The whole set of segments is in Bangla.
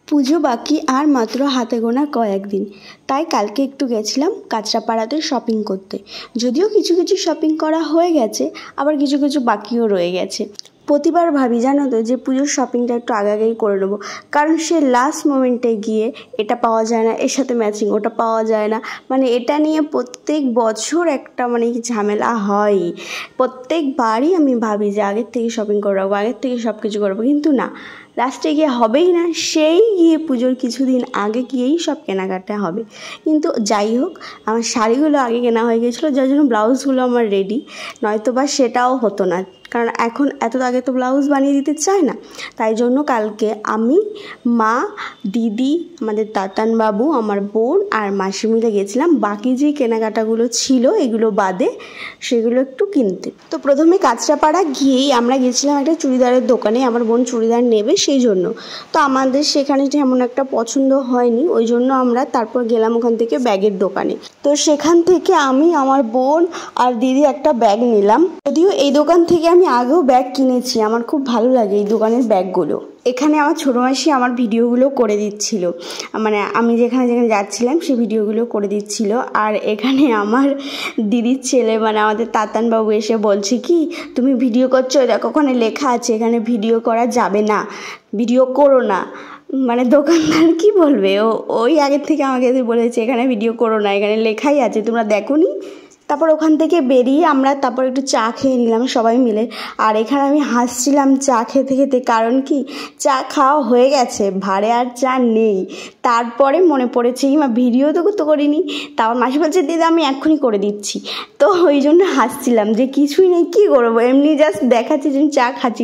পুজো বাকি আর মাত্র হাতে গোনা কয়েকদিন, তাই কালকে একটু গেছিলাম কাঁচরাপাড়াতে শপিং করতে। যদিও কিছু কিছু শপিং করা হয়ে গেছে, আবার কিছু কিছু বাকিও রয়ে গেছে। প্রতিবার ভাবি জানো তো যে পুজোর শপিংটা একটু আগেই করে নেবো, কারণ সে লাস্ট মোমেন্টে গিয়ে এটা পাওয়া যায় না, এর সাথে ম্যাচিং ওটা পাওয়া যায় না, মানে এটা নিয়ে প্রত্যেক বছর একটা ঝামেলা হয়। প্রত্যেকবারই আমি ভাবি যে আগের থেকে শপিং করে রাখবো, আগের থেকে সব কিছু করবো, কিন্তু না, লাস্টে গিয়ে হবেই না। সেই গিয়ে পুজোর কিছুদিন আগে গিয়েই সব কেনাকাটা হবে। কিন্তু যাই হোক, আমার শাড়িগুলো আগে কেনা হয়ে গেছিলো, যার জন্য ব্লাউজগুলো আমার রেডি, নয়তো বা সেটাও হতো না, কারণ এখন এত আগে তো ব্লাউজ বানিয়ে দিতে চায় না। তাই জন্য কালকে আমি, মা, দিদি, আমাদের তাতান বাবু, আমার বোন আর মাসি মিলে গেছিলাম বাকি যে কেনাকাটাগুলো ছিল এগুলো বাদে সেগুলো একটু কিনতে। তো প্রথমে কাঁচরাপাড়া গিয়েই আমরা গেছিলাম একটা চুড়িদারের দোকানে, আমার বোন চুড়িদার নেবে সেই জন্য। তো আমাদের সেখানে তেমন একটা পছন্দ হয়নি, ওই জন্য আমরা তারপর গেলাম ওখান থেকে ব্যাগের দোকানে। তো সেখান থেকে আমি, আমার বোন আর দিদি একটা ব্যাগ নিলাম। যদিও এই দোকান থেকে আমি আগেও ব্যাগ কিনেছি, আমার খুব ভালো লাগে এই দোকানের ব্যাগগুলো। এখানে আমার ছোটো মাসি আমার ভিডিওগুলো করে দিচ্ছিল, মানে আমি যেখানে যেখানে যাচ্ছিলাম সেই ভিডিওগুলো করে দিচ্ছিল। আর এখানে আমার দিদির ছেলে, মানে আমাদের তাতান বাবু এসে বলছে কি, তুমি ভিডিও করছো, দেখো ওখানে লেখা আছে এখানে ভিডিও করা যাবে না, ভিডিও করো না। মানে দোকানদার কি বলবে, ওই আগের থেকে আমাকে বলেছে এখানে ভিডিও করো না, এখানে লেখাই আছে, তোমরা দেখোনি। তারপর ওখান থেকে বেরিয়ে আমরা তারপর একটু চা খেয়ে নিলাম সবাই মিলে। আর এখানে আমি হাসছিলাম চা খেতে খেতে, কারণ কি, চা খাওয়া হয়ে গেছে, ভাড়ে আর চা নেই। তারপরে মনে পড়েছে ভিডিও তো করিনি। তারপর মাসি বলছে দিদি আমি এক্ষুনি করে দিচ্ছি। তো ওই জন্য হাসছিলাম যে কিছুই নেই, কী করবো, এমনি জাস্ট দেখাচ্ছি যে চা খাচ্ছি,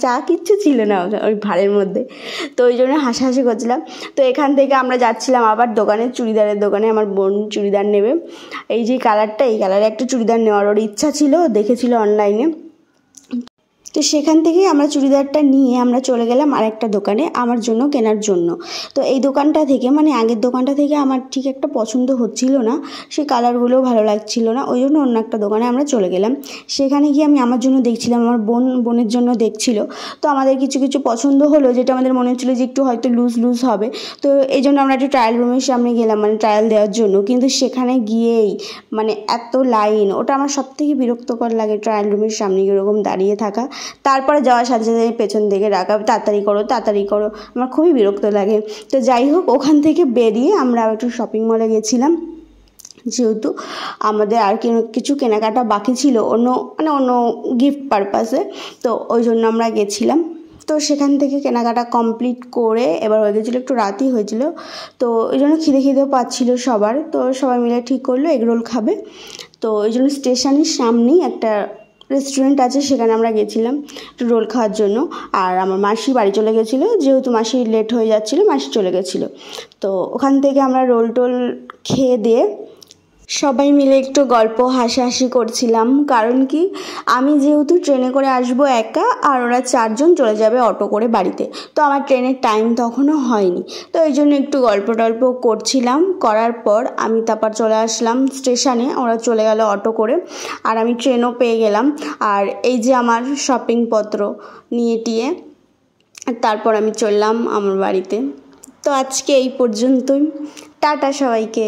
চা কিচ্ছু ছিল না ওই ভাড়ের মধ্যে। তো ওই জন্য হাসাহাসি করছিলাম। তো এখান থেকে আমরা যাচ্ছিলাম আবার দোকানে, চুড়িদারের দোকানে। আমার বোন চুড়িদার নেবে, এই যে কালারটা, এই কালারে একটা চুড়িদার নেওয়ার ওর ইচ্ছা ছিল, দেখেছিল অনলাইনে। তো সেখান থেকেই আমরা চুড়িদারটা নিয়ে আমরা চলে গেলাম আরেকটা দোকানে আমার জন্য কেনার জন্য। তো এই দোকানটা থেকে, আগের দোকানটা থেকে আমার ঠিক একটা পছন্দ হচ্ছিল না, সেই কালারগুলোও ভালো লাগছিল না, ওই জন্য অন্য একটা দোকানে আমরা চলে গেলাম। সেখানে গিয়ে আমি আমার জন্য দেখছিলাম, আমার বোনের জন্য দেখছিল। তো আমাদের কিছু কিছু পছন্দ হলো, যেটা আমাদের মনে হচ্ছিলো যে একটু হয়তো লুজ হবে। তো এই জন্য আমরা একটু ট্রায়াল রুমের সামনে গেলাম, ট্রায়াল দেওয়ার জন্য। কিন্তু সেখানে গিয়েই এত লাইন, ওটা আমার সবথেকে বিরক্তকর লাগে, ট্রায়াল রুমের সামনে এরকম দাঁড়িয়ে থাকা, তারপরে যাওয়ার সাথে সাথে পেছন দিকে রাখা, তাড়াতাড়ি করো, আমার খুবই বিরক্ত লাগে। তো যাই হোক, ওখান থেকে বেরিয়ে আমরা একটু শপিং মলে গেছিলাম, যেহেতু আমাদের আর কিছু কেনাকাটা বাকি ছিল অন্য গিফট পারপাসে। তো ওই জন্য আমরা গেছিলাম। তো সেখান থেকে কেনাকাটা কমপ্লিট করে এবার হয়ে গেছিলো একটু রাতই হয়েছিল। তো ওই জন্য খিদেও পাচ্ছিল সবার। তো সবাই মিলে ঠিক করলো এগরোল খাবে। তো ওই জন্য স্টেশনের সামনেই একটা রেস্টুরেন্ট আছে, সেখানে আমরা গেছিলাম একটু রোল খাওয়ার জন্য। আর আমার মাসি বাড়ি চলে গেছিলো, যেহেতু মাসি লেট হয়ে যাচ্ছিলো, মাসি চলে গেছিলো। তো ওখান থেকে আমরা রোল খেয়ে দিয়ে সবাই মিলে একটু গল্প হাসাহাসি করছিলাম। কারণ কি, আমি যেহেতু ট্রেনে করে আসবো একা, আর ওরা 4 জন চলে যাবে অটো করে বাড়িতে। তো আমার ট্রেনের টাইম তখনও হয়নি, তো এই জন্য একটু গল্প করছিলাম। করার পর আমি তারপর চলে আসলাম স্টেশনে, ওরা চলে গেল অটো করে, আর আমি ট্রেনও পেয়ে গেলাম। আর এই যে আমার শপিংপত্র নিয়ে টিয়ে তারপর আমি চললাম আমার বাড়িতে। তো আজকে এই পর্যন্তই, টাটা সবাইকে।